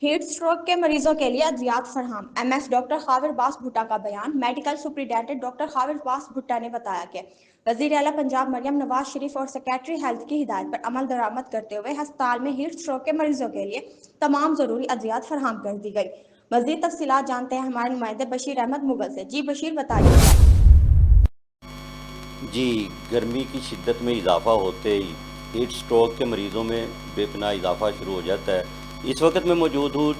Heat stroke کے مریضوں کے لیے ادویات فراہم۔ ایم ایس ڈاکٹر خاور عباس بھٹا کا بیان۔ میڈیکل سپرنٹینڈنٹ ڈاکٹر خاور عباس بھٹا نے بتایا کہ وزیر اعلیٰ پنجاب مریم نواز شریف اور سیکریٹری ہیلتھ کی ہدایت پر عمل درآمد کرتے ہوئے ہسپتال میں ہیٹ اسٹروک کے مریضوں کے لیے تمام ضروری ادویات فراہم کر دی گئی۔ مزید تفصیلات جانتے ہیں ہمارے نمائندے بشیر احمد مغل سے۔ جی بشیر بتائیے۔ جی، گرمی کی شدت میں اضافہ ہوتے ہی ہیٹ سٹروک کے مریضوں میں بے پناہ اضافہ شروع ہو جاتا ہے۔ اس وقت میں موجود ہوں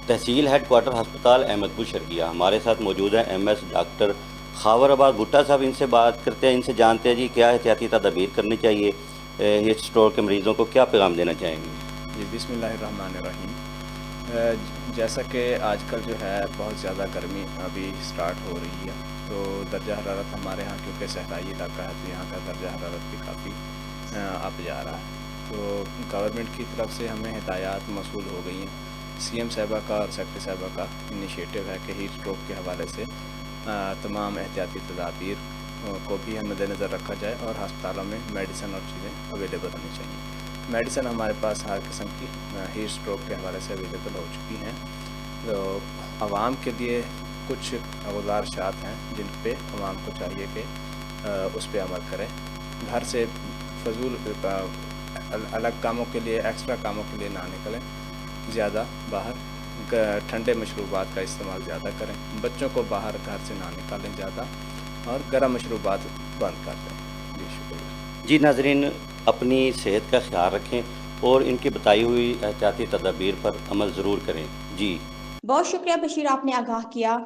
تحصیل ہیڈ کوارٹر ہسپتال احمد پور شرقیہ۔ ہمارے ساتھ موجود ہیں ایم ایس ڈاکٹر خاور عباس بھٹا صاحب۔ ان سے بات کرتے ہیں، ان سے جانتے ہیں جی کیا احتیاطی تدابیر کرنی چاہیے، ہیٹ سٹروک کے مریضوں کو کیا پیغام دینا چاہیں گے؟ جی بسم اللہ الرحمن الرحیم۔ جیسا کہ آج کل جو ہے بہت زیادہ گرمی ابھی سٹارٹ ہو رہی ہے، تو درجہ حرارت ہمارے ہاں کیونکہ صحرائی علاقہ ہے تو یہاں کا درجہ حرارت بھی کافی اپ جا رہا ہے۔ تو گورنمنٹ کی طرف سے ہمیں ہدایات موصول ہو گئی ہیں۔ سی ایم صاحبہ کا اور سیکٹری صاحبہ کا انیشیٹو ہے کہ ہیٹ اسٹروک کے حوالے سے تمام احتیاطی تدابیر کو بھی مد نظر رکھا جائے اور ہسپتالوں میں میڈیسن اور چیزیں اویلیبل ہونی چاہیے۔ میڈیسن ہمارے پاس ہر قسم کی ہیٹ اسٹروک کے حوالے سے اویلیبل ہو چکی ہیں۔ تو عوام کے لیے کچھ گزارشات ہیں جن پہ عوام کو چاہیے کہ اس پہ عمل کریں۔ گھر سے فضول الگ کاموں کے لیے، ایکسٹرا کاموں کے لیے نہ نکلیں، زیادہ باہر ٹھنڈے مشروبات کا استعمال زیادہ کریں، بچوں کو باہر گھر سے نہ نکالیں زیادہ، اور گرم مشروبات بند کر دیں۔ جی شکریہ۔ جی ناظرین، اپنی صحت کا خیال رکھیں اور ان کی بتائی ہوئی احتیاطی تدابیر پر عمل ضرور کریں۔ جی بہت شکریہ بشیر، آپ نے آگاہ کیا۔